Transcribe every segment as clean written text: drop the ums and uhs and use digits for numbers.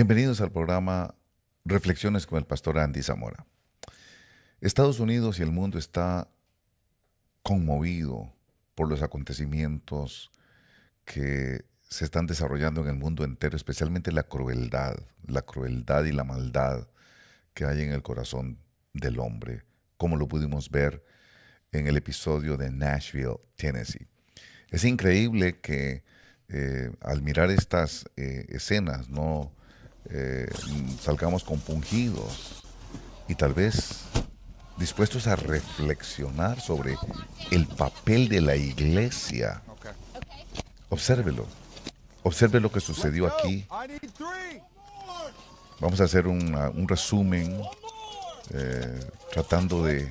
Bienvenidos al programa Reflexiones con el pastor Andy Zamora. Estados Unidos y el mundo está conmovido por los acontecimientos que se están desarrollando en el mundo entero, especialmente la crueldad y la maldad que hay en el corazón del hombre, como lo pudimos ver en el episodio de Nashville, Tennessee. Es increíble que al mirar estas escenas no salgamos compungidos y tal vez dispuestos a reflexionar sobre el papel de la iglesia. Obsérvelo, observe lo que sucedió aquí. Vamos a hacer un resumen tratando de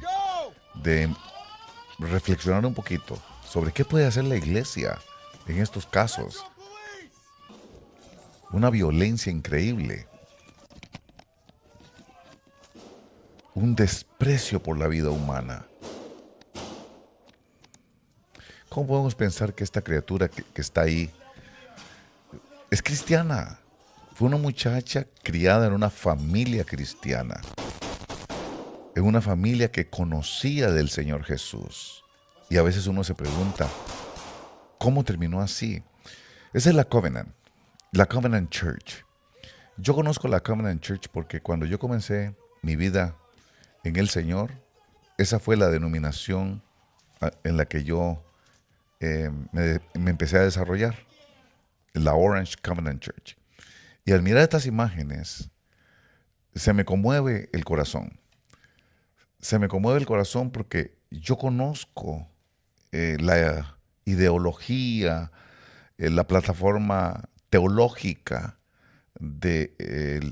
reflexionar un poquito sobre qué puede hacer la iglesia en estos casos. Una violencia increíble, un desprecio por la vida humana. ¿Cómo podemos pensar que esta criatura que está ahí es cristiana? Fue una muchacha criada en una familia cristiana, en una familia que conocía del Señor Jesús. Y a veces uno se pregunta, ¿cómo terminó así? Esa es la Covenant Church. Yo conozco la Covenant Church porque cuando yo comencé mi vida en el Señor, esa fue la denominación en la que yo me empecé a desarrollar, la Orange Covenant Church. Y al mirar estas imágenes, se me conmueve el corazón. Se me conmueve el corazón porque yo conozco la ideología, la plataforma teológica de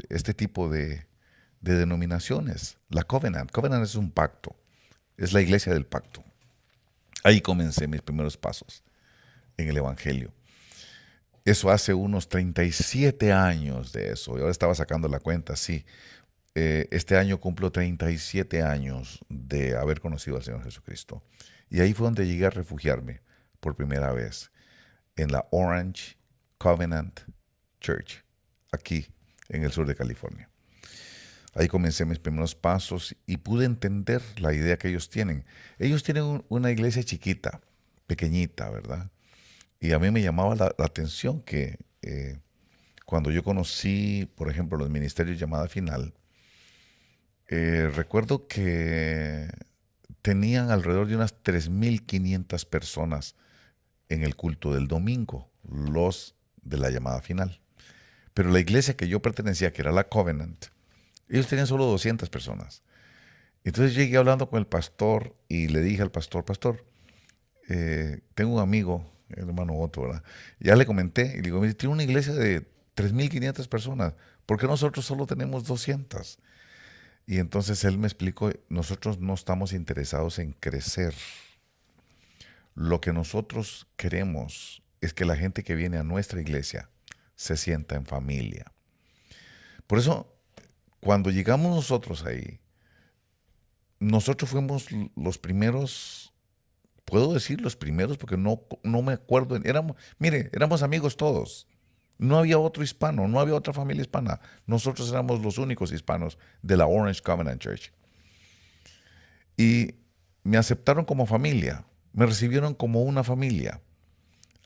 este tipo de denominaciones. La Covenant es un pacto, es la iglesia del pacto. Ahí comencé mis primeros pasos en el Evangelio. Eso hace unos 37 años de eso. Y ahora estaba sacando la cuenta, sí. Este año cumplo 37 años de haber conocido al Señor Jesucristo. Y ahí fue donde llegué a refugiarme por primera vez, en la Orange Covenant Church, aquí en el sur de California. Ahí comencé mis primeros pasos y pude entender la idea que ellos tienen. Ellos tienen una iglesia chiquita, pequeñita, ¿verdad? Y a mí me llamaba la atención que cuando yo conocí, por ejemplo, los ministerios Llamada Final, recuerdo que tenían alrededor de unas 3.500 personas en el culto del domingo, los de la Llamada Final. Pero la iglesia que yo pertenecía, que era la Covenant, ellos tenían solo 200 personas. Entonces llegué hablando con el pastor y le dije al pastor, tengo un amigo, el hermano Otto, ¿verdad? Ya le comenté y le digo, mire, tiene una iglesia de 3.500 personas, ¿por qué nosotros solo tenemos 200? Y entonces él me explicó, nosotros no estamos interesados en crecer. Lo que nosotros queremos es que la gente que viene a nuestra iglesia se sienta en familia. Por eso, cuando llegamos nosotros ahí, nosotros fuimos los primeros, puedo decir los primeros porque no me acuerdo, éramos amigos todos. No había otro hispano, no había otra familia hispana. Nosotros éramos los únicos hispanos de la Orange Covenant Church. Y me aceptaron como familia, me recibieron como una familia.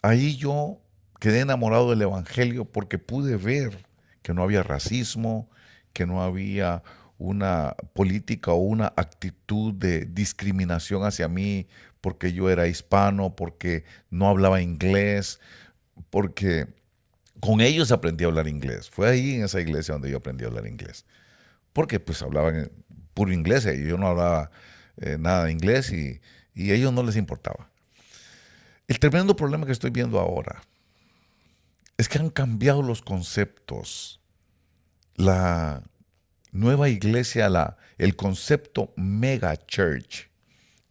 Ahí yo quedé enamorado del Evangelio porque pude ver que no había racismo, que no había una política o una actitud de discriminación hacia mí porque yo era hispano, porque no hablaba inglés, porque con ellos aprendí a hablar inglés. Fue ahí en esa iglesia donde yo aprendí a hablar inglés. Porque pues hablaban puro inglés y yo no hablaba nada de inglés y a ellos no les importaba. El tremendo problema que estoy viendo ahora es que han cambiado los conceptos. La nueva iglesia, el concepto mega church.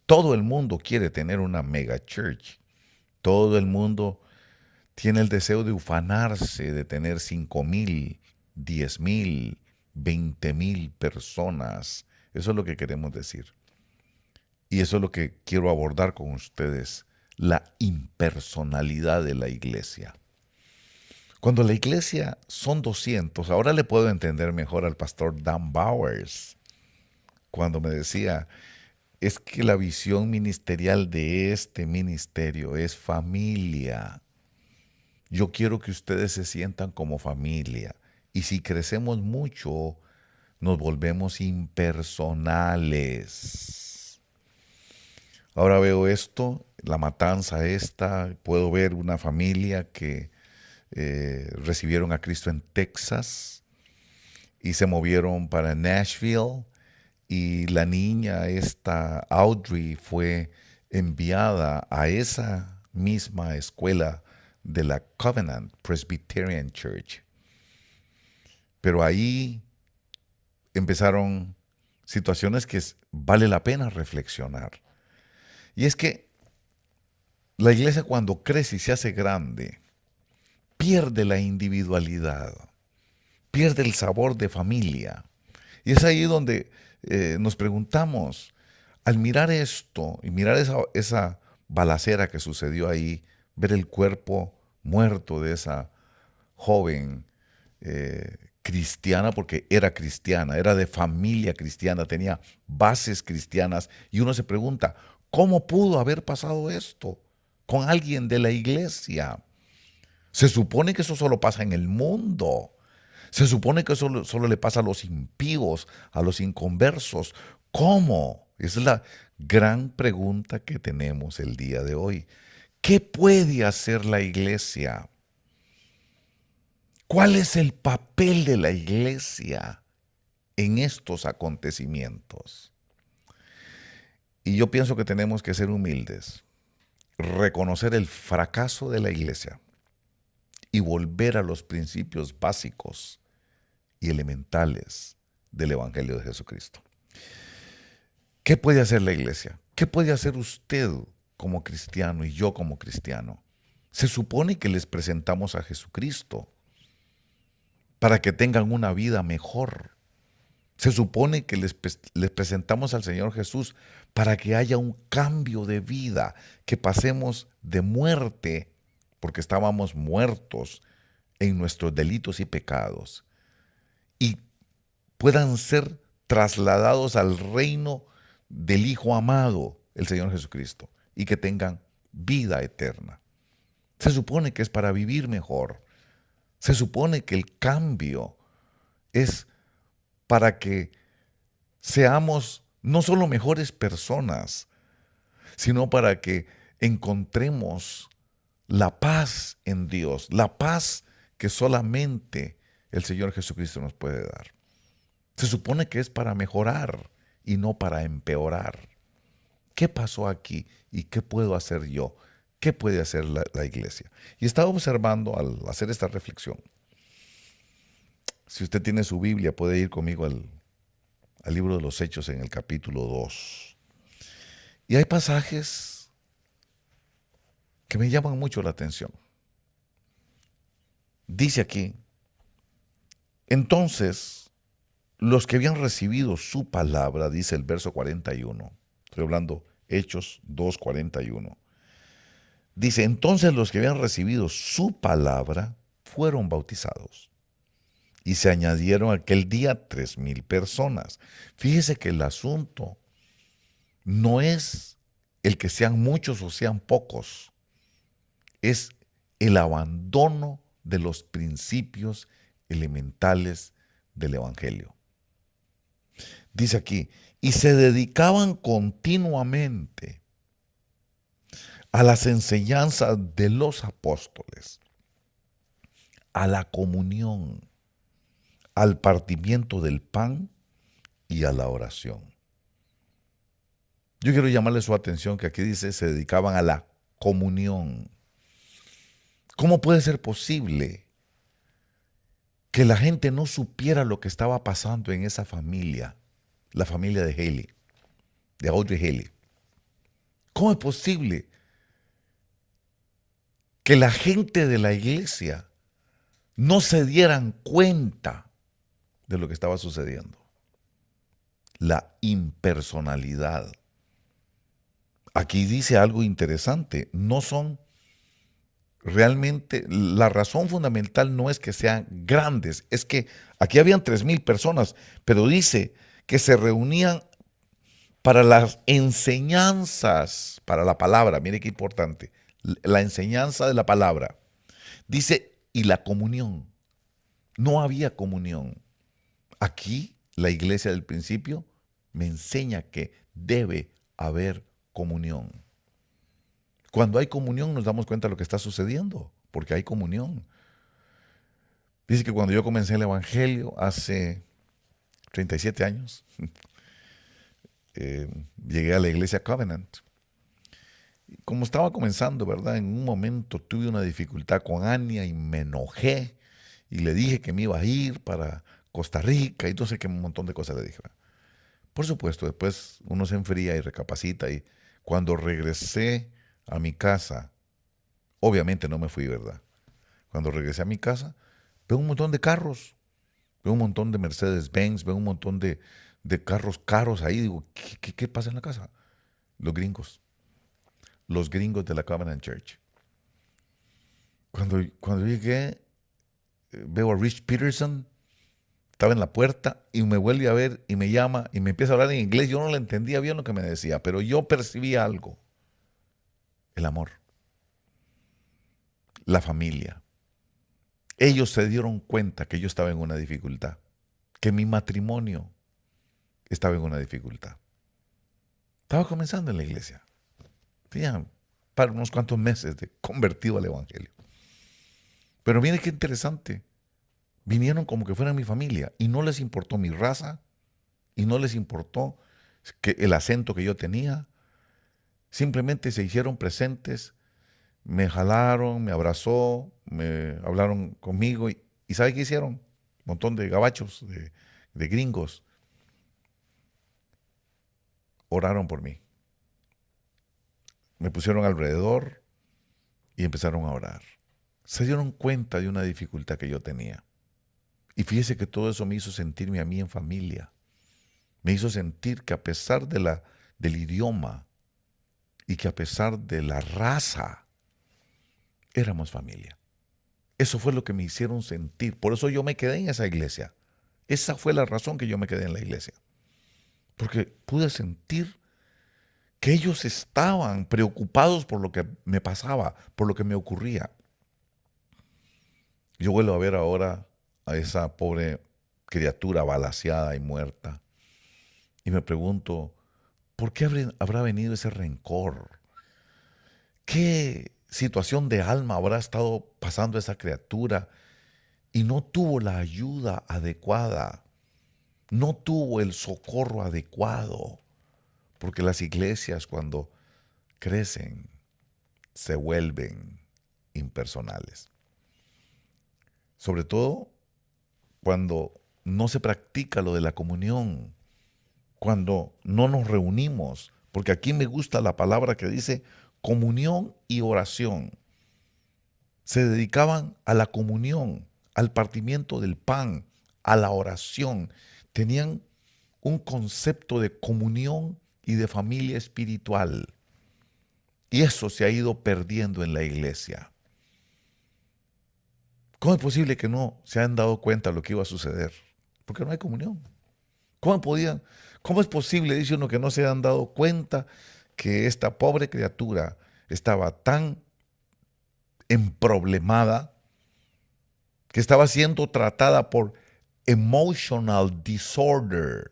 Todo el mundo quiere tener una mega church. Todo el mundo tiene el deseo de ufanarse, de tener 5,000, 10,000, 20,000 personas. Eso es lo que queremos decir. Y eso es lo que quiero abordar con ustedes, la impersonalidad de la iglesia. Cuando la iglesia son 200, ahora le puedo entender mejor al pastor Dan Bowers, cuando me decía, es que la visión ministerial de este ministerio es familia. Yo quiero que ustedes se sientan como familia. Y si crecemos mucho, nos volvemos impersonales. Ahora veo esto, la matanza esta, puedo ver una familia que recibieron a Cristo en Texas y se movieron para Nashville, y la niña esta Audrey fue enviada a esa misma escuela de la Covenant Presbyterian Church. Pero ahí empezaron situaciones que vale la pena reflexionar. Y es que la iglesia, cuando crece y se hace grande, pierde la individualidad, pierde el sabor de familia. Y es ahí donde nos preguntamos, al mirar esto y mirar esa balacera que sucedió ahí, ver el cuerpo muerto de esa joven cristiana, porque era cristiana, era de familia cristiana, tenía bases cristianas, y uno se pregunta, ¿cómo pudo haber pasado esto con alguien de la iglesia? Se supone que eso solo pasa en el mundo. Se supone que eso solo le pasa a los impíos, a los inconversos. ¿Cómo? Esa es la gran pregunta que tenemos el día de hoy. ¿Qué puede hacer la iglesia? ¿Cuál es el papel de la iglesia en estos acontecimientos? Y yo pienso que tenemos que ser humildes, reconocer el fracaso de la iglesia y volver a los principios básicos y elementales del Evangelio de Jesucristo. ¿Qué puede hacer la iglesia? ¿Qué puede hacer usted como cristiano y yo como cristiano? Se supone que les presentamos a Jesucristo para que tengan una vida mejor. Se supone que les presentamos al Señor Jesús para que haya un cambio de vida, que pasemos de muerte, porque estábamos muertos en nuestros delitos y pecados, y puedan ser trasladados al reino del Hijo amado, el Señor Jesucristo, y que tengan vida eterna. Se supone que es para vivir mejor. Se supone que el cambio es para que seamos no solo mejores personas, sino para que encontremos la paz en Dios, la paz que solamente el Señor Jesucristo nos puede dar. Se supone que es para mejorar y no para empeorar. ¿Qué pasó aquí y qué puedo hacer yo? ¿Qué puede hacer la iglesia? Y estaba observando al hacer esta reflexión. Si usted tiene su Biblia, puede ir conmigo al libro de los Hechos en el capítulo 2. Y hay pasajes que me llaman mucho la atención. Dice aquí, entonces, los que habían recibido su palabra, dice el verso 41, estoy hablando Hechos 2:41, dice, entonces los que habían recibido su palabra fueron bautizados. Y se añadieron aquel día 3,000 personas. Fíjese que el asunto no es el que sean muchos o sean pocos, es el abandono de los principios elementales del Evangelio. Dice aquí, y se dedicaban continuamente a las enseñanzas de los apóstoles, a la comunión, al partimiento del pan y a la oración. Yo quiero llamarle su atención que aquí dice se dedicaban a la comunión. ¿Cómo puede ser posible que la gente no supiera lo que estaba pasando en esa familia, la familia de Haley, de Audrey Haley? ¿Cómo es posible que la gente de la iglesia no se dieran cuenta de lo que estaba sucediendo? La impersonalidad. Aquí dice algo interesante, no son Realmente la razón fundamental no es que sean grandes, es que aquí habían 3,000 personas, pero dice que se reunían para las enseñanzas, para la palabra, mire qué importante, la enseñanza de la palabra. Dice, y la comunión. No había comunión. Aquí la iglesia del principio me enseña que debe haber comunión. Cuando hay comunión nos damos cuenta de lo que está sucediendo, porque hay comunión. Dice que cuando yo comencé el Evangelio hace 37 años, llegué a la iglesia Covenant. Como estaba comenzando, ¿verdad? En un momento tuve una dificultad con Ania y me enojé y le dije que me iba a ir para Costa Rica y no sé qué, un montón de cosas le dije. Por supuesto, después uno se enfría y recapacita y cuando regresé a mi casa, obviamente no me fui, ¿verdad? Cuando regresé a mi casa, veo un montón de carros, veo un montón de Mercedes-Benz, veo un montón de carros caros ahí. Digo, ¿qué pasa en la casa? Los gringos de la Covenant Church. Cuando llegué, veo a Rich Peterson, estaba en la puerta y me vuelve a ver y me llama y me empieza a hablar en inglés. Yo no le entendía bien lo que me decía, pero yo percibía algo, el amor, la familia. Ellos se dieron cuenta que yo estaba en una dificultad, que mi matrimonio estaba en una dificultad. Estaba comenzando en la iglesia. Tenía para unos cuantos meses de convertido al Evangelio. Pero mire qué interesante. Vinieron como que fueran mi familia y no les importó mi raza y no les importó que el acento que yo tenía. Simplemente se hicieron presentes, me jalaron, me abrazó, me hablaron conmigo y ¿sabe qué hicieron? Un montón de gabachos, de gringos, oraron por mí. Me pusieron alrededor y empezaron a orar. Se dieron cuenta de una dificultad que yo tenía. Y fíjese que todo eso me hizo sentirme a mí en familia. Me hizo sentir que a pesar del idioma y que a pesar de la raza, éramos familia. Eso fue lo que me hicieron sentir. Por eso yo me quedé en esa iglesia. Esa fue la razón que yo me quedé en la iglesia. Porque pude sentir que ellos estaban preocupados por lo que me pasaba, por lo que me ocurría. Yo vuelvo a ver ahora a esa pobre criatura balaceada y muerta. Y me pregunto, ¿por qué habrá venido ese rencor? ¿Qué situación de alma habrá estado pasando esa criatura y no tuvo la ayuda adecuada? No tuvo el socorro adecuado. Porque las iglesias cuando crecen se vuelven impersonales. Sobre todo cuando no se practica lo de la comunión, cuando no nos reunimos, porque aquí me gusta la palabra que dice comunión y oración. Se dedicaban a la comunión, al partimiento del pan, a la oración. Tenían un concepto de comunión y de familia espiritual. Y eso se ha ido perdiendo en la iglesia. ¿Cómo es posible que no se han dado cuenta de lo que iba a suceder? Porque no hay comunión. ¿Cómo es posible, dice uno, que no se han dado cuenta que esta pobre criatura estaba tan emproblemada, que estaba siendo tratada por emotional disorder,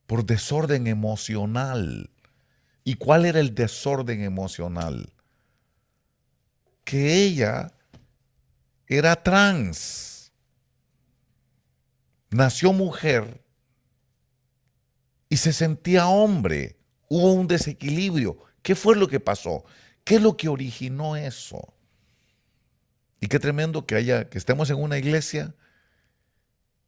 por desorden emocional? ¿Y cuál era el desorden emocional? Que ella era trans, nació mujer y se sentía hombre. Hubo un desequilibrio. ¿Qué fue lo que pasó? ¿Qué es lo que originó eso? Y qué tremendo que estemos en una iglesia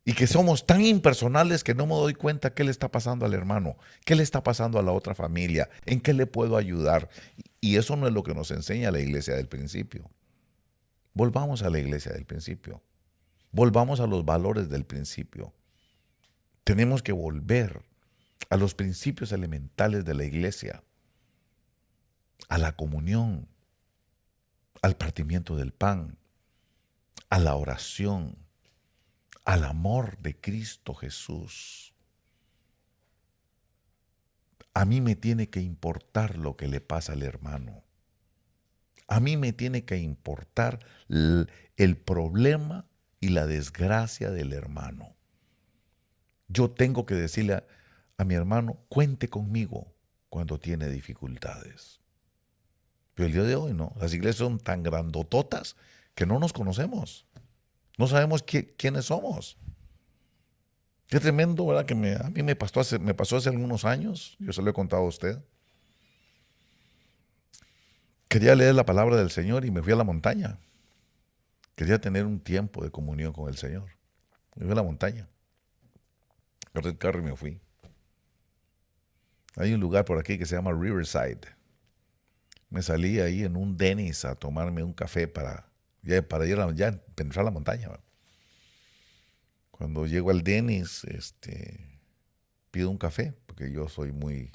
y que somos tan impersonales que no me doy cuenta qué le está pasando al hermano, qué le está pasando a la otra familia, en qué le puedo ayudar. Y eso no es lo que nos enseña la iglesia del principio. Volvamos a la iglesia del principio. Volvamos a los valores del principio. Tenemos que volver a los principios elementales de la iglesia, a la comunión, al partimiento del pan, a la oración, al amor de Cristo Jesús. A mí me tiene que importar lo que le pasa al hermano. A mí me tiene que importar el problema y la desgracia del hermano. Yo tengo que decirle a mi hermano, cuente conmigo cuando tiene dificultades. Pero el día de hoy no. Las iglesias son tan grandototas que no nos conocemos. No sabemos quiénes somos. Qué tremendo, ¿verdad? Que a mí me pasó hace algunos años. Yo se lo he contado a usted. Quería leer la palabra del Señor y me fui a la montaña. Quería tener un tiempo de comunión con el Señor. Me fui a la montaña. Agarré el carro y me fui. Hay un lugar por aquí que se llama Riverside. Me salí ahí en un Denny's a tomarme un café para ir a entrar a la montaña. ¿Verdad? Cuando llego al Denny's, pido un café, porque yo soy muy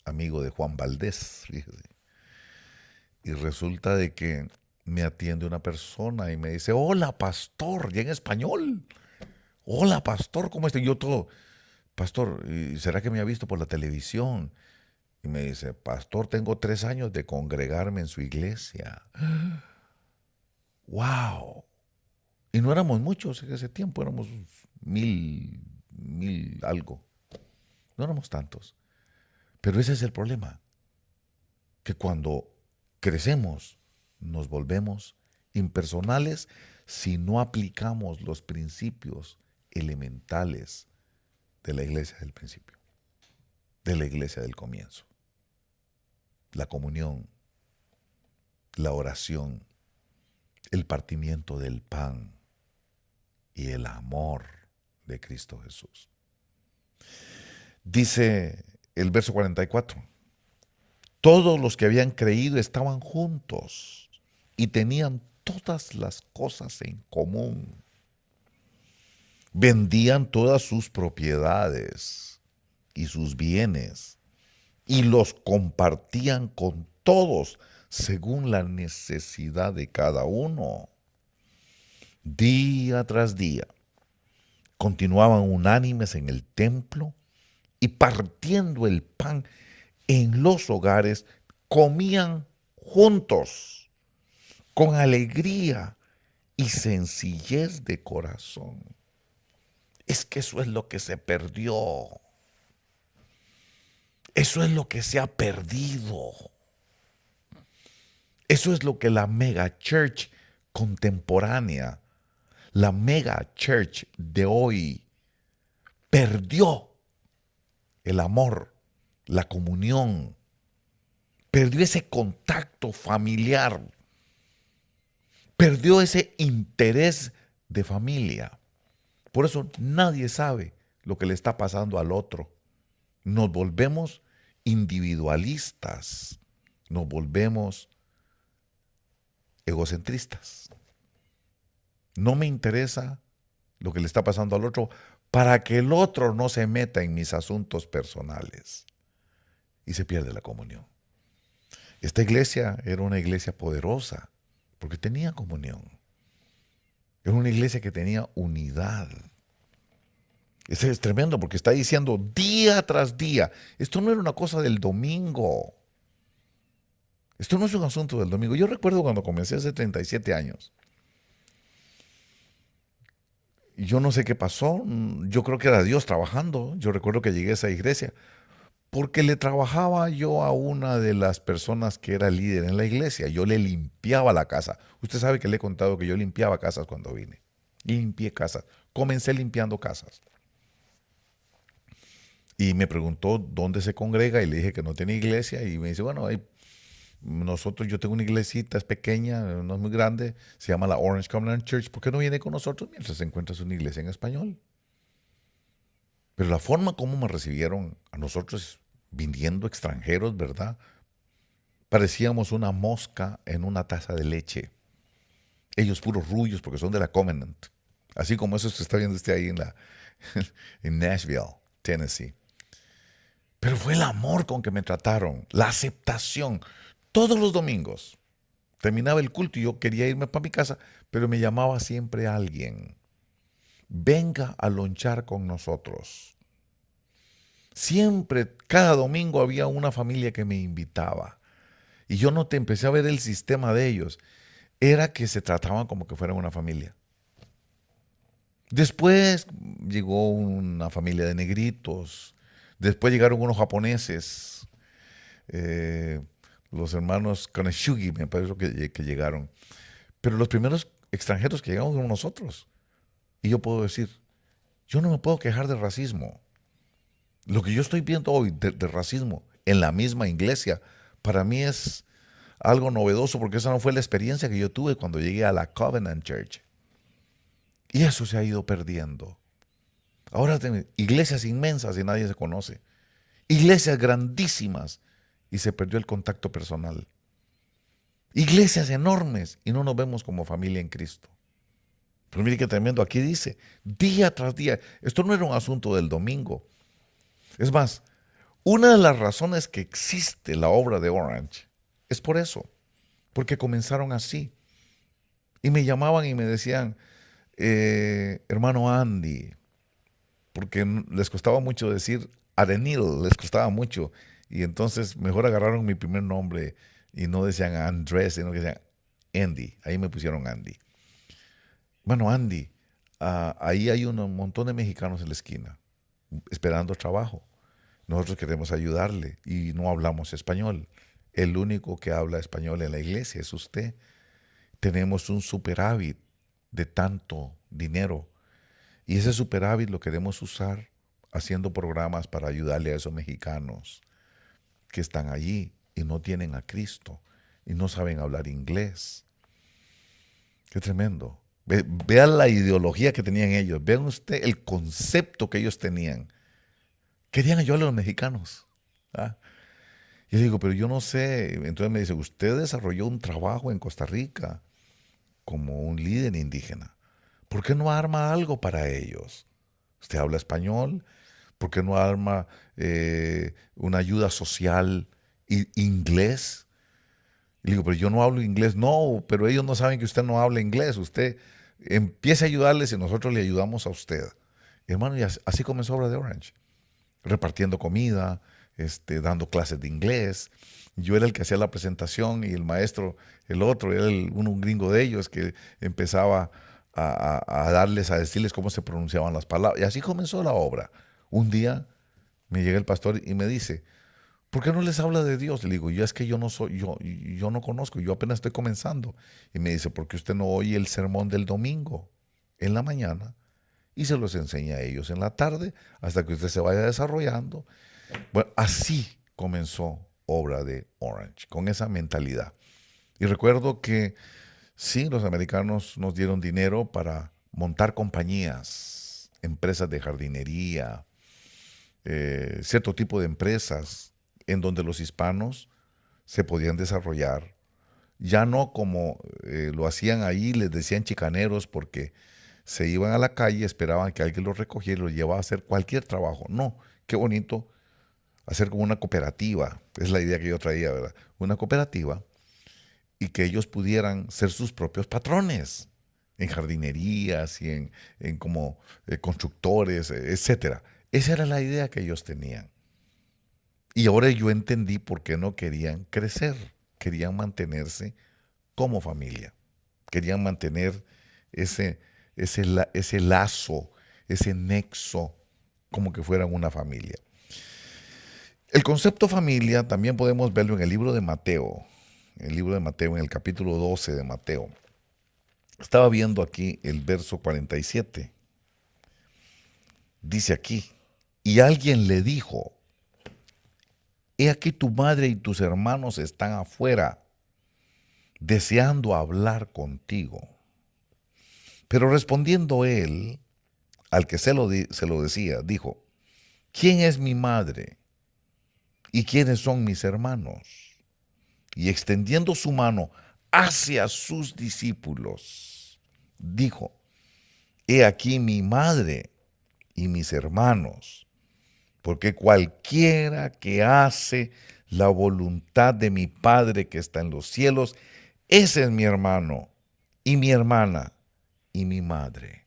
amigo de Juan Valdés, fíjese. Y resulta de que me atiende una persona y me dice, hola, pastor, y en español. Hola, pastor, ¿cómo está? Y yo todo, pastor, ¿será que me ha visto por la televisión? Y me dice, pastor, tengo 3 años de congregarme en su iglesia. ¡Wow! Y no éramos muchos en ese tiempo, éramos 1000 algo. No éramos tantos. Pero ese es el problema, que cuando crecemos nos volvemos impersonales si no aplicamos los principios elementales de la iglesia del principio, de la iglesia del comienzo. La comunión, la oración, el partimiento del pan y el amor de Cristo Jesús. Dice el verso 44, todos los que habían creído estaban juntos y tenían todas las cosas en común. Vendían todas sus propiedades y sus bienes y los compartían con todos según la necesidad de cada uno. Día tras día continuaban unánimes en el templo y partiendo el pan en los hogares, comían juntos, con alegría y sencillez de corazón. Es que eso es lo que se perdió. Eso es lo que se ha perdido. Eso es lo que la mega church contemporánea, la mega church de hoy, perdió el amor, la comunión, perdió ese contacto familiar, perdió ese interés de familia. Por eso nadie sabe lo que le está pasando al otro. Nos volvemos individualistas, nos volvemos egocentristas. No me interesa lo que le está pasando al otro para que el otro no se meta en mis asuntos personales. Y se pierde la comunión. Esta iglesia era una iglesia poderosa porque tenía comunión. Era una iglesia que tenía unidad. Eso es tremendo porque está diciendo día tras día. Esto no era una cosa del domingo. Esto no es un asunto del domingo. Yo recuerdo cuando comencé hace 37 años. Y yo no sé qué pasó. Yo creo que era Dios trabajando. Yo recuerdo que llegué a esa iglesia porque le trabajaba yo a una de las personas que era líder en la iglesia. Yo le limpiaba la casa. Usted sabe que le he contado que yo limpiaba casas cuando vine. Limpié casas. Comencé limpiando casas. Y me preguntó dónde se congrega y le dije que no tenía iglesia. Y me dice, bueno, yo tengo una iglesita, es pequeña, no es muy grande, se llama la Orange Covenant Church. ¿Por qué no viene con nosotros mientras encuentras una iglesia en español? Pero la forma como me recibieron a nosotros, viniendo extranjeros, ¿verdad? Parecíamos una mosca en una taza de leche. Ellos puros rullos porque son de la Covenant. Así como eso se está viendo ahí en Nashville, Tennessee. Pero fue el amor con que me trataron, la aceptación. Todos los domingos Terminaba el culto y yo quería irme para mi casa, pero me llamaba siempre alguien. Venga a lonchar con nosotros. Siempre, cada domingo había una familia que me invitaba. Y yo no te empecé a ver el sistema de ellos. Era que se trataban como que fueran una familia. Después llegó una familia de negritos. Después llegaron unos japoneses. eh, los hermanos Kaneshugi, me parece que llegaron. Pero los primeros extranjeros que llegamos fueron nosotros. Y yo puedo decir, yo no me puedo quejar de racismo. Lo que yo estoy viendo hoy de racismo en la misma iglesia, para mí es algo novedoso porque esa no fue la experiencia que yo tuve cuando llegué a la Covenant Church. Y eso se ha ido perdiendo. Ahora tenemos iglesias inmensas y nadie se conoce. Iglesias grandísimas y se perdió el contacto personal. Iglesias enormes y no nos vemos como familia en Cristo. Pero mire qué tremendo, aquí dice, día tras día, esto no era un asunto del domingo. Es más, una de las razones que existe la obra de Orange es por eso, porque comenzaron así. Y me llamaban y me decían, hermano Andy, porque les costaba mucho decir Arenil, les costaba mucho. Y entonces mejor agarraron mi primer nombre y no decían Andrés, sino que decían Andy. Ahí me pusieron Andy. Bueno, Andy, ahí hay un montón de mexicanos en la esquina esperando trabajo. Nosotros queremos ayudarle y no hablamos español. El único que habla español en la iglesia es usted. Tenemos un superávit de tanto dinero y ese superávit lo queremos usar haciendo programas para ayudarle a esos mexicanos que están allí y no tienen a Cristo y no saben hablar inglés. Qué tremendo. Vean la ideología que tenían ellos. Vean usted el concepto que ellos tenían. Querían ayudar a los mexicanos. ¿Ah? Y yo digo, pero yo no sé. Entonces me dice, usted desarrolló un trabajo en Costa Rica como un líder indígena. ¿Por qué no arma algo para ellos? ¿Usted habla español? ¿Por qué no arma una ayuda social inglés? Y le digo, pero yo no hablo inglés. No, pero ellos no saben que usted no habla inglés. Usted empiece a ayudarles y nosotros le ayudamos a usted. Hermano, y así comenzó Obra de Orange. Repartiendo comida, dando clases de inglés. Yo era el que hacía la presentación y el maestro, el otro, era un gringo de ellos que empezaba a darles, a decirles cómo se pronunciaban las palabras. Y así comenzó la obra. Un día me llega el pastor y me dice, ¿por qué no les habla de Dios? Le digo, es que yo no conozco, yo apenas estoy comenzando. Y me dice, ¿por qué usted no oye el sermón del domingo en la mañana y se los enseña a ellos en la tarde hasta que usted se vaya desarrollando? Bueno, así comenzó Obra de Orange, con esa mentalidad. Y recuerdo que sí, los americanos nos dieron dinero para montar compañías, empresas de jardinería, cierto tipo de empresas en donde los hispanos se podían desarrollar, ya no como lo hacían ahí, les decían chicaneros porque se iban a la calle, esperaban que alguien los recogiera y los llevaba a hacer cualquier trabajo. No, qué bonito hacer como una cooperativa, es la idea que yo traía, ¿verdad? Una cooperativa y que ellos pudieran ser sus propios patrones en jardinerías y en como constructores, etcétera. Esa era la idea que ellos tenían. Y ahora yo entendí por qué no querían crecer, querían mantenerse como familia, querían mantener ese lazo, ese nexo, como que fueran una familia. El concepto familia también podemos verlo en el libro de Mateo, en el capítulo 12 de Mateo. Estaba viendo aquí el verso 47. Dice aquí, y alguien le dijo, he aquí tu madre y tus hermanos están afuera, deseando hablar contigo. Pero respondiendo él, al que se lo decía, dijo, ¿quién es mi madre? ¿Y quiénes son mis hermanos? Y extendiendo su mano hacia sus discípulos, dijo, he aquí mi madre y mis hermanos, porque cualquiera que hace la voluntad de mi Padre que está en los cielos, Ese es mi hermano y mi hermana y mi madre.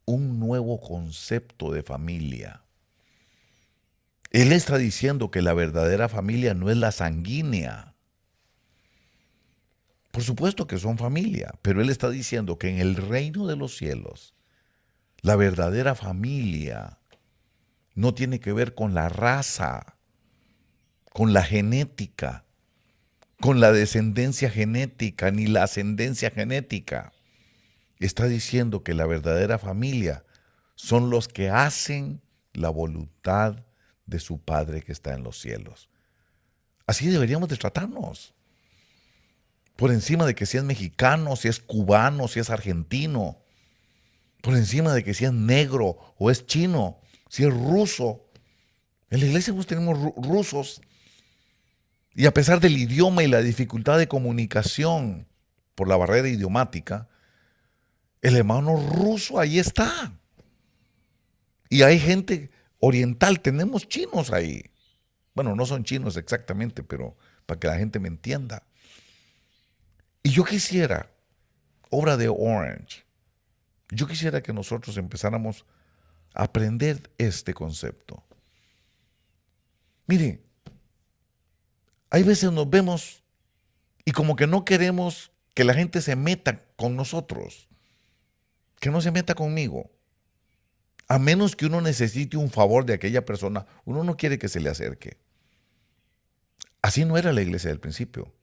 Un nuevo concepto de familia. Él está diciendo que la verdadera familia no es la sanguínea. Por supuesto que son familia, pero él está diciendo que en el reino de los cielos, la verdadera familia no tiene que ver con la raza, con la genética, con la descendencia genética, ni la ascendencia genética. Está diciendo que la verdadera familia son los que hacen la voluntad de su Padre que está en los cielos. Así deberíamos de tratarnos. Por encima de que si es mexicano, si es cubano, si es argentino. Por encima de que si es negro o es chino, si es ruso. En la iglesia pues tenemos rusos. Y a pesar del idioma y la dificultad de comunicación por la barrera idiomática, el hermano ruso ahí está. Y hay gente oriental, tenemos chinos ahí. Bueno, no son chinos exactamente, pero para que la gente me entienda. Y yo quisiera, obra de Orange, yo quisiera que nosotros empezáramos a aprender este concepto. Mire, hay veces nos vemos y como que no queremos que la gente se meta con nosotros, que no se meta conmigo. A menos que uno necesite un favor de aquella persona, uno no quiere que se le acerque. Así no era la iglesia del principio.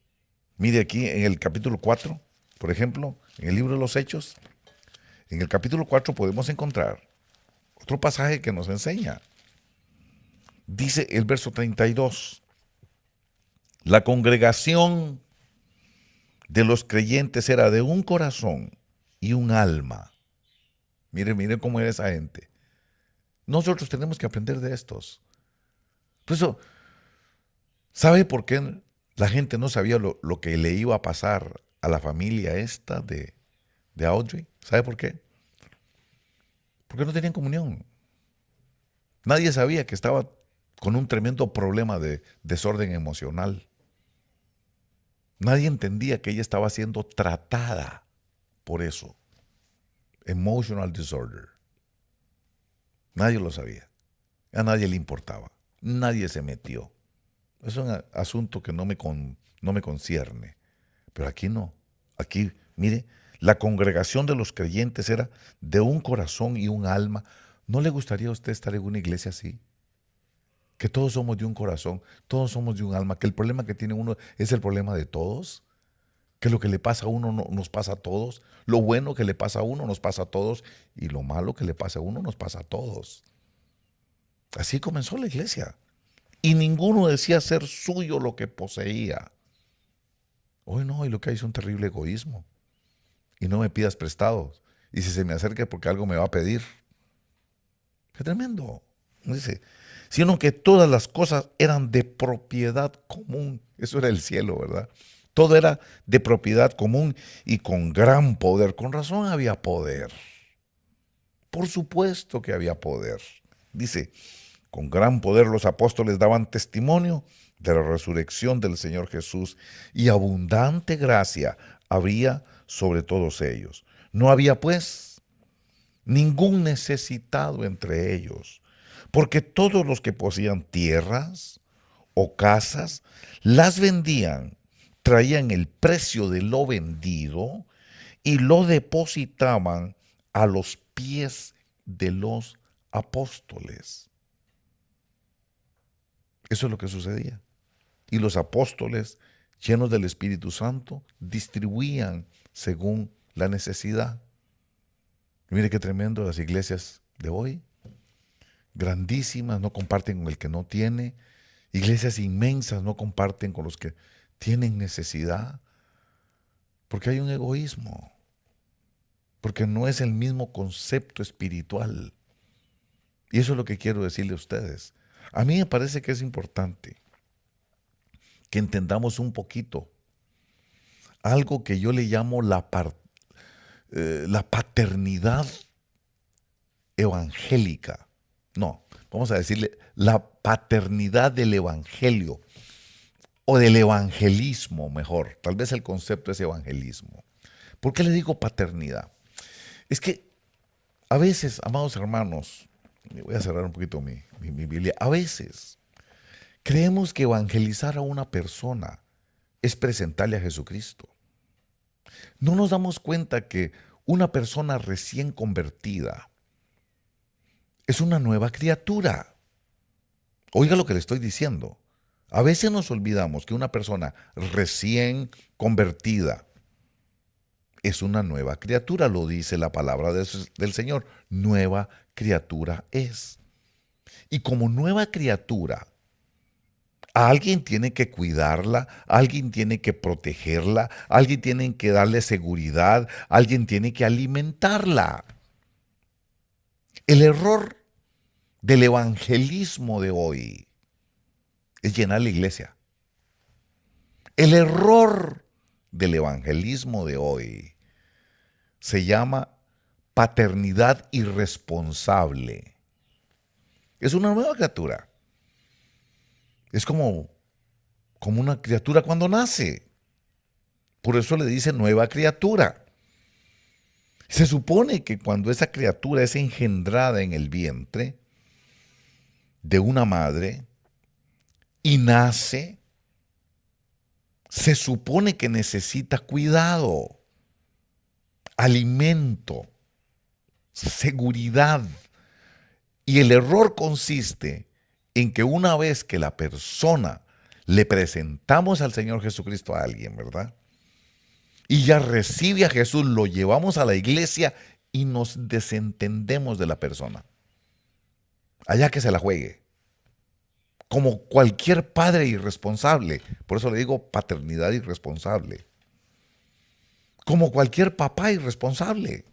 Mire aquí en el capítulo 4, por ejemplo, en el libro de los Hechos, en el capítulo 4 podemos encontrar otro pasaje que nos enseña. Dice el verso 32, la congregación de los creyentes era de un corazón y un alma. Mire cómo era esa gente. Nosotros tenemos que aprender de estos. Por eso, ¿sabe por qué la gente no sabía lo que le iba a pasar a la familia esta de Audrey? ¿Sabe por qué? Porque no tenían comunión. Nadie sabía que estaba con un tremendo problema de desorden emocional. Nadie entendía que ella estaba siendo tratada por eso. Emotional disorder. Nadie lo sabía. A nadie le importaba. Nadie se metió. Es un asunto que no me concierne. Pero aquí no. Aquí, mire, la congregación de los creyentes era de un corazón y un alma. ¿No le gustaría a usted estar en una iglesia así? Que todos somos de un corazón, todos somos de un alma, que el problema que tiene uno es el problema de todos, que lo que le pasa a uno nos pasa a todos, lo bueno que le pasa a uno nos pasa a todos y lo malo que le pasa a uno nos pasa a todos. Así comenzó la iglesia. Y ninguno decía ser suyo lo que poseía. Hoy no, y lo que hay es un terrible egoísmo. Y no me pidas prestados. Y si se me acerca es porque algo me va a pedir. Qué tremendo. Dice, sino que todas las cosas eran de propiedad común. Eso era el cielo, ¿verdad? Todo era de propiedad común y con gran poder. Con razón había poder. Por supuesto que había poder. Dice, con gran poder los apóstoles daban testimonio de la resurrección del Señor Jesús y abundante gracia había sobre todos ellos. No había pues ningún necesitado entre ellos, porque todos los que poseían tierras o casas las vendían, traían el precio de lo vendido y lo depositaban a los pies de los apóstoles. Eso es lo que sucedía. Y los apóstoles, llenos del Espíritu Santo, distribuían según la necesidad. Mire qué tremendo las iglesias de hoy. Grandísimas, no comparten con el que no tiene. Iglesias inmensas no comparten con los que tienen necesidad. Porque hay un egoísmo. Porque no es el mismo concepto espiritual. Y eso es lo que quiero decirle a ustedes. A mí me parece que es importante que entendamos un poquito algo que yo le llamo la paternidad evangélica. No, vamos a decirle la paternidad del evangelio. o del evangelismo, mejor. Tal vez el concepto es evangelismo. ¿Por qué le digo paternidad? Es que a veces, amados hermanos, voy a cerrar un poquito mi Biblia, a veces creemos que evangelizar a una persona es presentarle a Jesucristo. No nos damos cuenta que una persona recién convertida es una nueva criatura. Oiga lo que le estoy diciendo. A veces nos olvidamos que una persona recién convertida es una nueva criatura, lo dice la palabra del Señor. Nueva criatura es. Y como nueva criatura, alguien tiene que cuidarla, alguien tiene que protegerla, alguien tiene que darle seguridad, alguien tiene que alimentarla. El error del evangelismo de hoy es llenar la iglesia. El error del evangelismo de hoy se llama paternidad irresponsable. Es una nueva criatura. Es como una criatura cuando nace. Por eso le dice nueva criatura. Se supone que cuando esa criatura es engendrada en el vientre de una madre y nace, se supone que necesita cuidado, alimento, seguridad. Y el error consiste en que una vez que la persona le presentamos al Señor Jesucristo a alguien, ¿verdad? Y ya recibe a Jesús, lo llevamos a la iglesia y nos desentendemos de la persona. Allá que se la juegue. Como cualquier padre irresponsable. Por eso le digo paternidad irresponsable. Como cualquier papá irresponsable.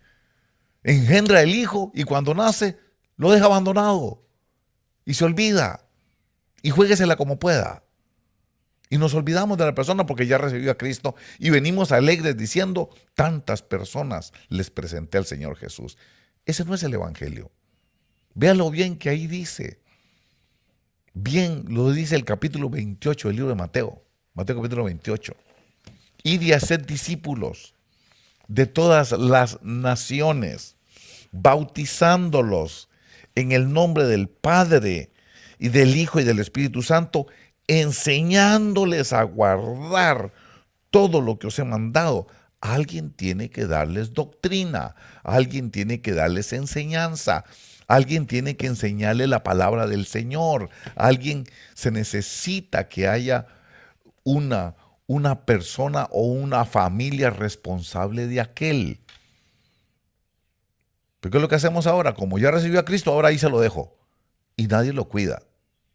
Engendra el hijo y cuando nace lo deja abandonado. Y se olvida. Y juéguesela como pueda. Y nos olvidamos de la persona porque ya recibió a Cristo y venimos alegres diciendo, tantas personas les presenté al Señor Jesús. Ese no es el evangelio. Véalo bien que ahí dice. Bien, lo dice el capítulo 28 del libro de Mateo. Mateo capítulo 28. Id y haced discípulos de todas las naciones, bautizándolos en el nombre del Padre y del Hijo y del Espíritu Santo, enseñándoles a guardar todo lo que os he mandado. Alguien tiene que darles doctrina, alguien tiene que darles enseñanza, alguien tiene que enseñarle la palabra del Señor, alguien se necesita que haya una persona o una familia responsable de aquel. Porque es lo que hacemos ahora, como ya recibió a Cristo, ahora ahí se lo dejo. Y nadie lo cuida,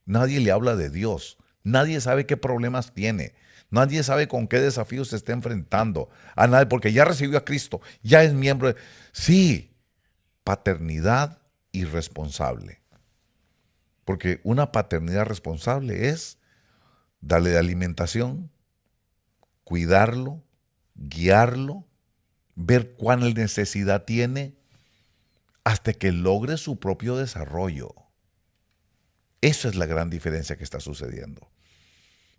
nadie le habla de Dios. Nadie sabe qué problemas tiene. Nadie sabe con qué desafíos se está enfrentando. A nadie, porque ya recibió a Cristo, ya es miembro de... Sí, paternidad irresponsable. Porque una paternidad responsable es darle de alimentación, cuidarlo, guiarlo, ver cuál necesidad tiene, hasta que logre su propio desarrollo. Esa es la gran diferencia que está sucediendo.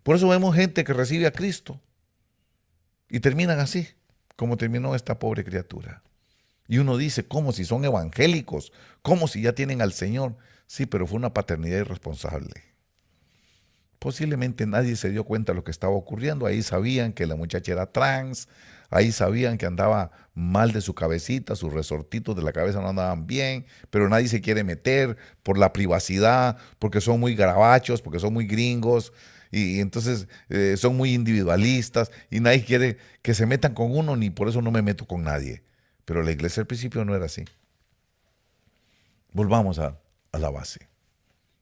Por eso vemos gente que recibe a Cristo y terminan así, como terminó esta pobre criatura. Y uno dice, ¿cómo si son evangélicos? ¿Cómo si ya tienen al Señor? Sí, pero fue una paternidad irresponsable. Posiblemente nadie se dio cuenta de lo que estaba ocurriendo. Ahí sabían que la muchacha era trans, ahí sabían que andaba mal de su cabecita, sus resortitos de la cabeza no andaban bien, pero nadie se quiere meter por la privacidad, porque son muy garbachos, porque son muy gringos, y entonces son muy individualistas, y nadie quiere que se metan con uno, ni por eso no me meto con nadie. Pero la iglesia al principio no era así. Volvamos a la base.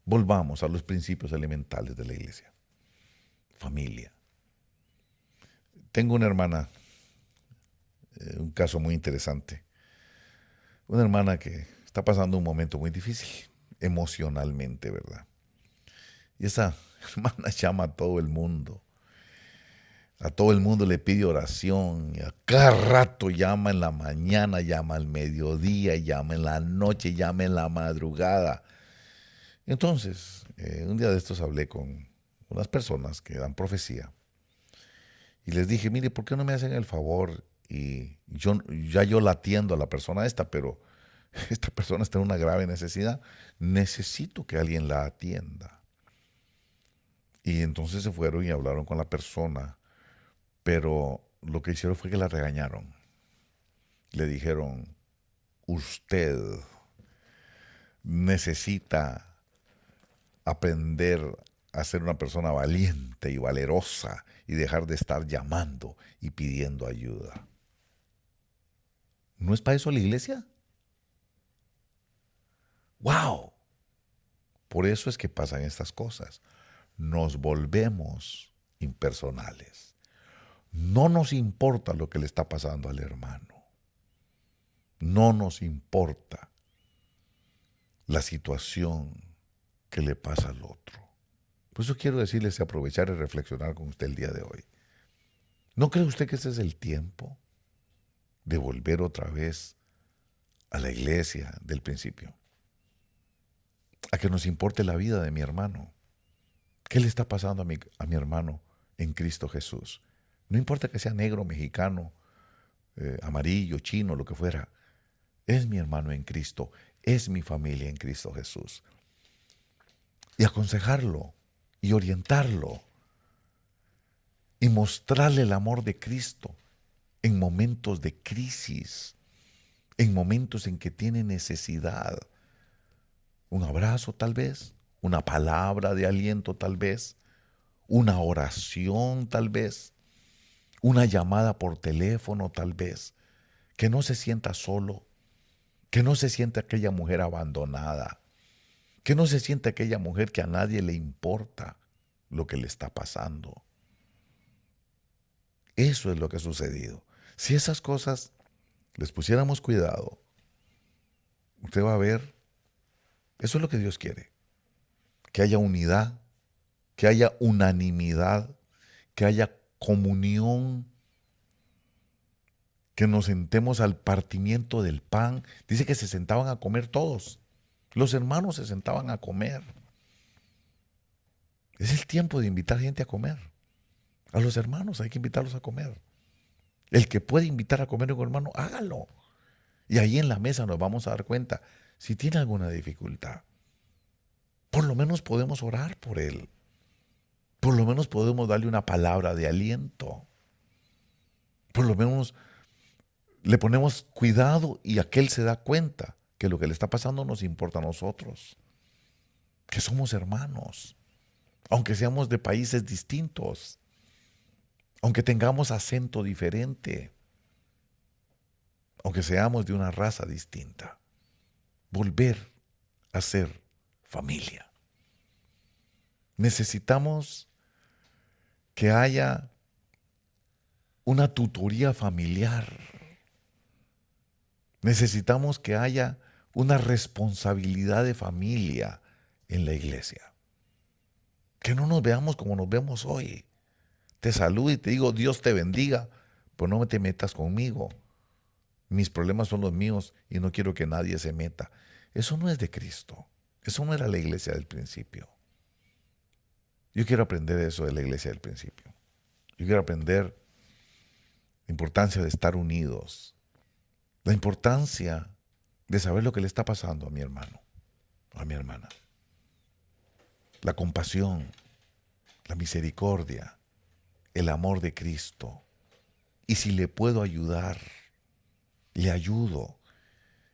Volvamos a los principios elementales de la iglesia. Familia. Tengo una hermana, un caso muy interesante. Una hermana que está pasando un momento muy difícil, emocionalmente, ¿verdad? Y esa hermana llama a todo el mundo. A todo el mundo le pide oración. Y a cada rato llama en la mañana, llama al mediodía, llama en la noche, llama en la madrugada. Entonces, un día de estos hablé con unas personas que dan profecía. Y les dije, mire, ¿por qué no me hacen el favor? Y yo la atiendo a la persona esta, pero esta persona está en una grave necesidad. Necesito que alguien la atienda. Y entonces se fueron y hablaron con la persona, pero lo que hicieron fue que la regañaron. Le dijeron, usted necesita aprender a ser una persona valiente y valerosa y dejar de estar llamando y pidiendo ayuda. ¿No es para eso la iglesia? ¡Wow! Por eso es que pasan estas cosas. Nos volvemos impersonales. No nos importa lo que le está pasando al hermano. No nos importa la situación que le pasa al otro. Por eso quiero decirles y aprovechar y reflexionar con usted el día de hoy. ¿No cree usted que ese es el tiempo de volver otra vez a la iglesia del principio? A que nos importe la vida de mi hermano. ¿Qué le está pasando a mi hermano en Cristo Jesús? No importa que sea negro, mexicano, amarillo, chino, lo que fuera. Es mi hermano en Cristo, es mi familia en Cristo Jesús. Y aconsejarlo y orientarlo y mostrarle el amor de Cristo en momentos de crisis, en momentos en que tiene necesidad. Un abrazo tal vez, una palabra de aliento tal vez, una oración tal vez, una llamada por teléfono tal vez, que no se sienta solo, que no se sienta aquella mujer abandonada, que no se sienta aquella mujer que a nadie le importa lo que le está pasando. Eso es lo que ha sucedido. Si esas cosas les pusiéramos cuidado, usted va a ver, eso es lo que Dios quiere, que haya unidad, que haya unanimidad, que haya comunión, que nos sentemos al partimiento del pan. Dice que se sentaban a comer todos. Los hermanos se sentaban a comer. Es el tiempo de invitar gente a comer. A los hermanos hay que invitarlos a comer. El que puede invitar a comer a un hermano, hágalo. Y ahí en la mesa nos vamos a dar cuenta si tiene alguna dificultad. Por lo menos podemos orar por él. Por lo menos podemos darle una palabra de aliento. Por lo menos le ponemos cuidado y aquel se da cuenta que lo que le está pasando nos importa a nosotros. Que somos hermanos. Aunque seamos de países distintos. Aunque tengamos acento diferente. Aunque seamos de una raza distinta. Volver a ser familia. Necesitamos que haya una tutoría familiar. Necesitamos que haya una responsabilidad de familia en la iglesia. Que no nos veamos como nos vemos hoy. Te saludo y te digo, Dios te bendiga, pues no te metas conmigo. Mis problemas son los míos y no quiero que nadie se meta. Eso no es de Cristo. Eso no era la iglesia del principio. Yo quiero aprender eso de la iglesia del principio. Yo quiero aprender la importancia de estar unidos. La importancia de saber lo que le está pasando a mi hermano, a mi hermana. La compasión, la misericordia, el amor de Cristo. Y si le puedo ayudar, le ayudo.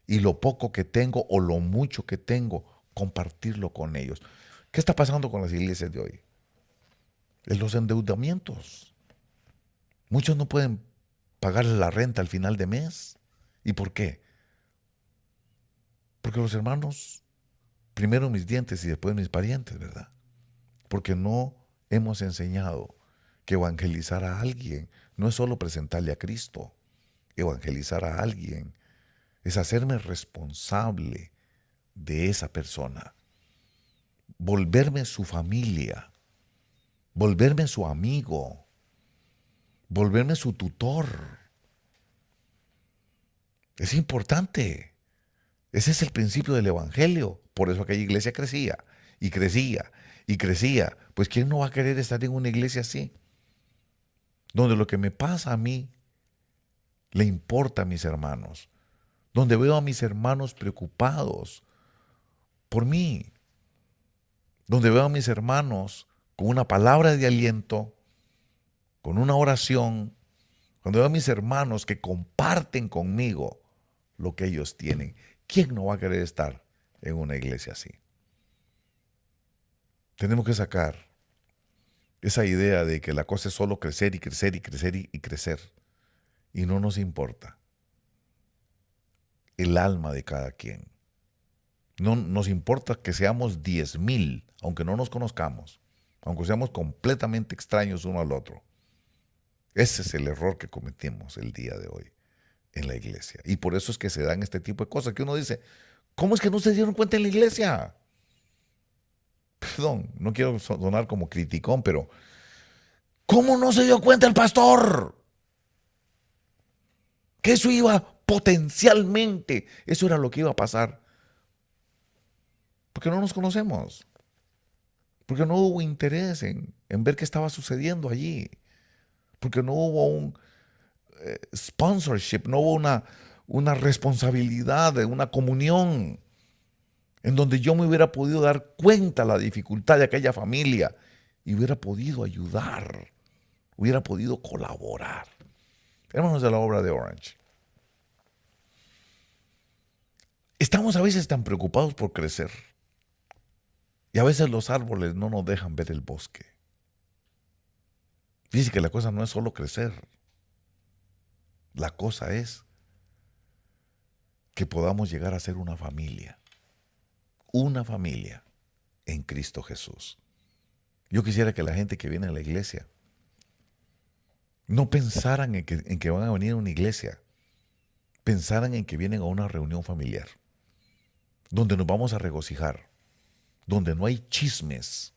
Y lo poco que tengo o lo mucho que tengo, compartirlo con ellos. ¿Qué está pasando con las iglesias de hoy? Los endeudamientos. Muchos no pueden pagar la renta al final de mes. ¿Y por qué? Porque los hermanos, primero mis dientes y después mis parientes, ¿verdad? Porque no hemos enseñado que evangelizar a alguien no es solo presentarle a Cristo. Evangelizar a alguien es hacerme responsable de esa persona. Volverme su familia. Volverme su amigo. Volverme su tutor. Es importante. Ese es el principio del evangelio. Por eso aquella iglesia crecía y crecía y crecía. Pues ¿quién no va a querer estar en una iglesia así? donde lo que me pasa a mí le importa a mis hermanos, donde veo a mis hermanos preocupados por mí, donde veo a mis hermanos con una palabra de aliento, con una oración, cuando veo a mis hermanos que comparten conmigo lo que ellos tienen. ¿Quién no va a querer estar en una iglesia así? Tenemos que sacar esa idea de que la cosa es solo crecer y crecer y crecer y crecer. Y no nos importa el alma de cada quien. No nos importa que seamos 10,000, aunque no nos conozcamos, aunque seamos completamente extraños uno al otro. Ese es el error que cometimos el día de hoy en la iglesia. Y por eso es que se dan este tipo de cosas que uno dice, ¿cómo es que no se dieron cuenta en la iglesia? Perdón, no quiero sonar como criticón, pero ¿cómo no se dio cuenta el pastor? Que eso iba potencialmente, eso era lo que iba a pasar. Porque no nos conocemos. Porque no hubo interés en ver qué estaba sucediendo allí. Porque no hubo un sponsorship, no hubo una responsabilidad, una comunión en donde yo me hubiera podido dar cuenta de la dificultad de aquella familia y hubiera podido ayudar, hubiera podido colaborar. Hermanos de la obra de Orange, estamos a veces tan preocupados por crecer y a veces los árboles no nos dejan ver el bosque. Dice que la cosa no es solo crecer, la cosa es que podamos llegar a ser una familia en Cristo Jesús. Yo quisiera que la gente que viene a la iglesia no pensaran en que van a venir a una iglesia, pensaran en que vienen a una reunión familiar, donde nos vamos a regocijar, donde no hay chismes,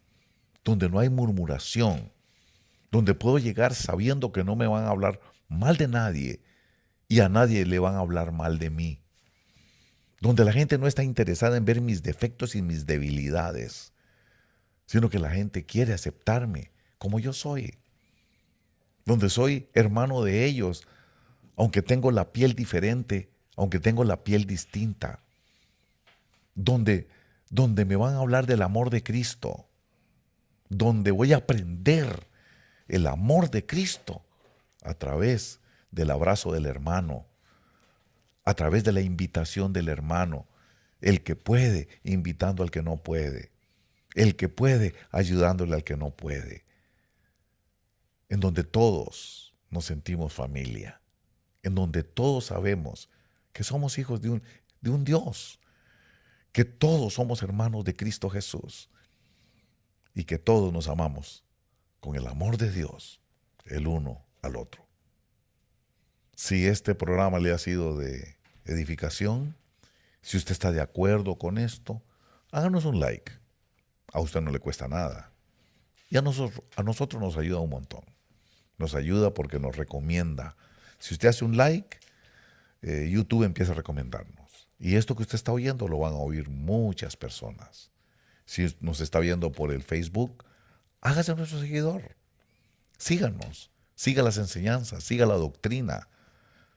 donde no hay murmuración, donde puedo llegar sabiendo que no me van a hablar mal de nadie y a nadie le van a hablar mal de mí, donde la gente no está interesada en ver mis defectos y mis debilidades, sino que la gente quiere aceptarme como yo soy, donde soy hermano de ellos, aunque tengo la piel diferente, aunque tengo la piel distinta, donde me van a hablar del amor de Cristo, donde voy a aprender el amor de Cristo a través del abrazo del hermano, a través de la invitación del hermano, el que puede invitando al que no puede, el que puede ayudándole al que no puede, en donde todos nos sentimos familia, en donde todos sabemos que somos hijos de un Dios, que todos somos hermanos de Cristo Jesús y que todos nos amamos con el amor de Dios, el uno al otro. Si este programa le ha sido de edificación, si usted está de acuerdo con esto, háganos un like. A usted no le cuesta nada. Y a nosotros nos ayuda un montón. Nos ayuda porque nos recomienda. Si usted hace un like, YouTube empieza a recomendarnos. Y esto que usted está oyendo lo van a oír muchas personas. Si nos está viendo por el Facebook, hágase nuestro seguidor. Síganos, siga las enseñanzas, siga la doctrina.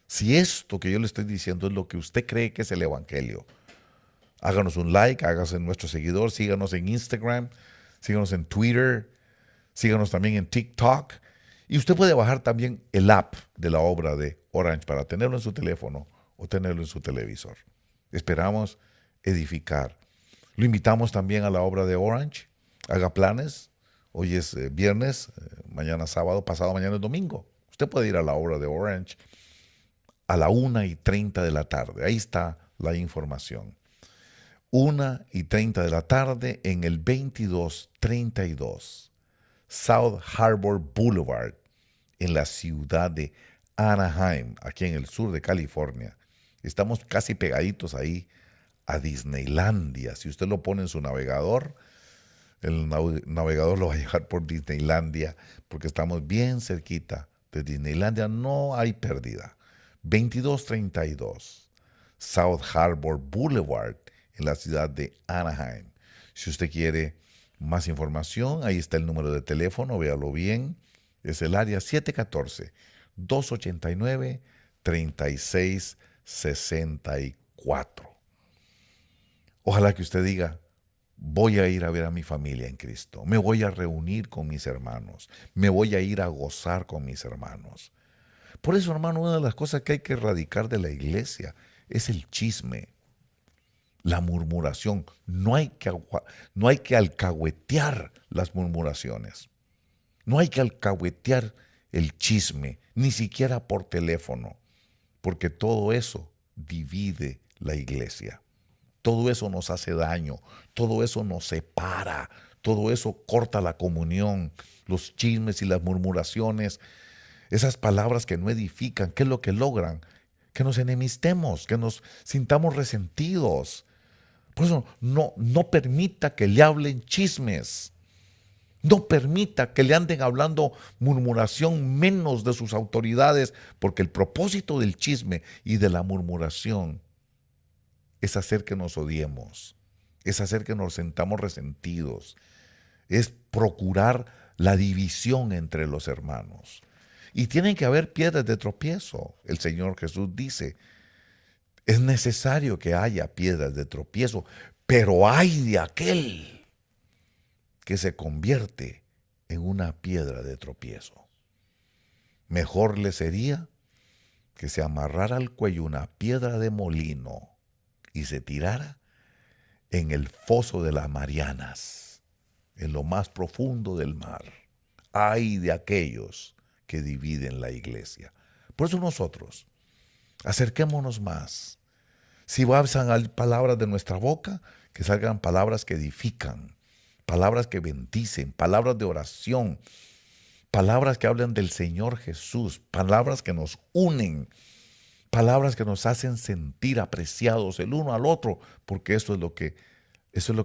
Si esto que yo le estoy diciendo es lo que usted cree que es el Evangelio, háganos un like, hágase nuestro seguidor, síganos en Instagram, síganos en Twitter, síganos también en TikTok. Y usted puede bajar también el app de la obra de Orange para tenerlo en su teléfono o tenerlo en su televisor. Esperamos edificar. Lo invitamos también a la obra de Orange. Haga planes. Hoy es viernes, mañana sábado, pasado mañana es domingo. Usted puede ir a la obra de Orange a la 1:30 de la tarde. Ahí está la información. 1:30 de la tarde en el 2232 South Harbor Boulevard en la ciudad de Anaheim, aquí en el sur de California. Estamos casi pegaditos ahí a Disneylandia. Si usted lo pone en su navegador, el navegador lo va a llevar por Disneylandia, porque estamos bien cerquita de Disneylandia. No hay pérdida. 2232 South Harbor Boulevard en la ciudad de Anaheim. Si usted quiere más información, ahí está el número de teléfono, véalo bien. Es el área 714-289-3664. Ojalá que usted diga, voy a ir a ver a mi familia en Cristo, me voy a reunir con mis hermanos, me voy a ir a gozar con mis hermanos. Por eso, hermano, una de las cosas que hay que erradicar de la iglesia es el chisme, la murmuración. No hay que alcahuetear las murmuraciones. No hay que alcahuetear el chisme, ni siquiera por teléfono, porque todo eso divide la iglesia. Todo eso nos hace daño, todo eso nos separa, todo eso corta la comunión, los chismes y las murmuraciones, esas palabras que no edifican. ¿Qué es lo que logran? Que nos enemistemos, que nos sintamos resentidos. Por eso no permita que le hablen chismes. No permita que le anden hablando murmuración menos de sus autoridades, porque el propósito del chisme y de la murmuración es hacer que nos odiemos, es hacer que nos sintamos resentidos, es procurar la división entre los hermanos. Y tienen que haber piedras de tropiezo. El Señor Jesús dice, es necesario que haya piedras de tropiezo, pero ay de aquel que se convierte en una piedra de tropiezo. Mejor le sería que se amarrara al cuello una piedra de molino y se tirara en el foso de las Marianas, en lo más profundo del mar. Ay de aquellos que dividen la iglesia. Por eso nosotros, acerquémonos más. Si salgan palabras de nuestra boca, que salgan palabras que edifican, palabras que bendicen, palabras de oración, palabras que hablan del Señor Jesús, palabras que nos unen, palabras que nos hacen sentir apreciados el uno al otro, porque eso es lo que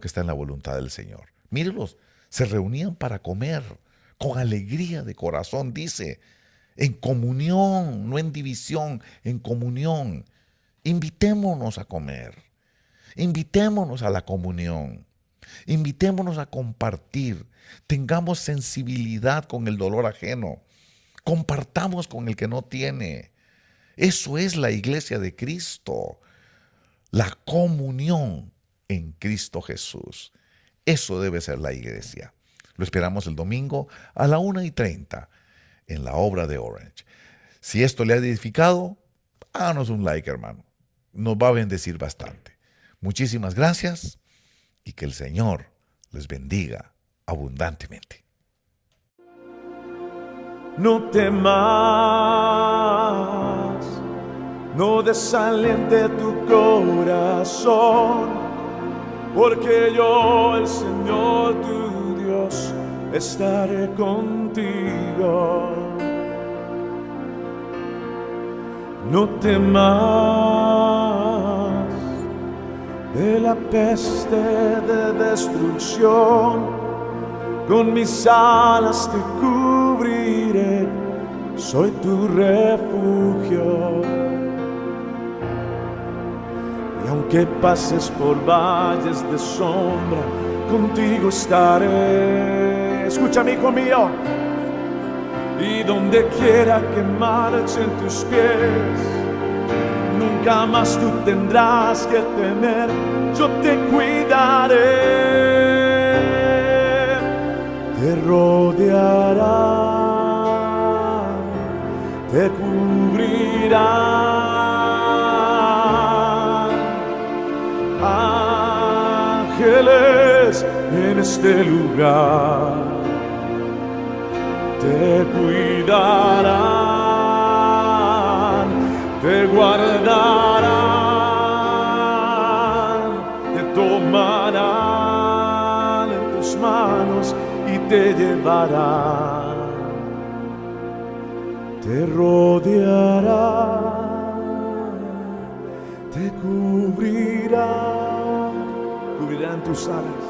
está en la voluntad del Señor. Mírenlos, se reunían para comer con alegría de corazón, dice, en comunión, no en división, en comunión. Invitémonos a comer, invitémonos a la comunión, invitémonos a compartir, tengamos sensibilidad con el dolor ajeno, compartamos con el que no tiene. Eso es la iglesia de Cristo, la comunión en Cristo Jesús. Eso debe ser la iglesia. Lo esperamos el domingo a la 1:30 en la obra de Orange. Si esto le ha edificado, háganos un like, hermano. Nos va a bendecir bastante. Muchísimas gracias y que el Señor les bendiga abundantemente. No temas, no desaliente tu corazón, porque yo, el Señor tu Dios, estaré contigo. No temas de la peste de destrucción, con mis alas te cubriré, soy tu refugio. Y aunque pases por valles de sombra, contigo estaré. Escúchame, hijo mío. Y donde quiera que marchen tus pies, nunca más tú tendrás que temer, yo te cuidaré. Te rodeará, te cubrirá. Ángeles en este lugar te cuidarán, te guardarán, te tomarán en tus manos y te llevarán, te rodearán, te cubrirán tus alas.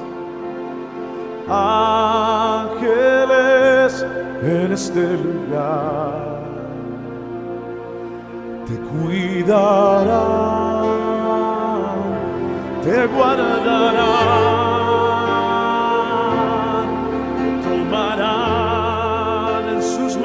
Ángeles en este lugar te cuidarán, te guardarán, te tomarán en sus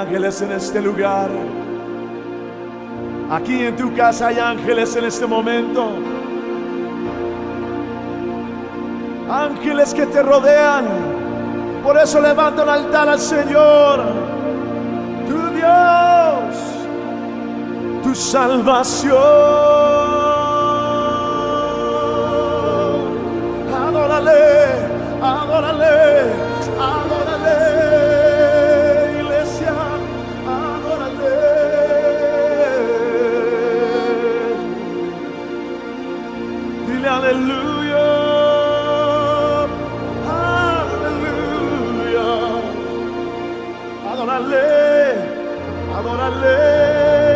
ángeles en este lugar. Aquí en tu casa hay ángeles en este momento. Ángeles que te rodean. Por eso levanta un altar al Señor, tu Dios, tu salvación. Adórale, adórale, adórale, iglesia, adórale. Dile aleluya, aleluya. Adórale, adórale.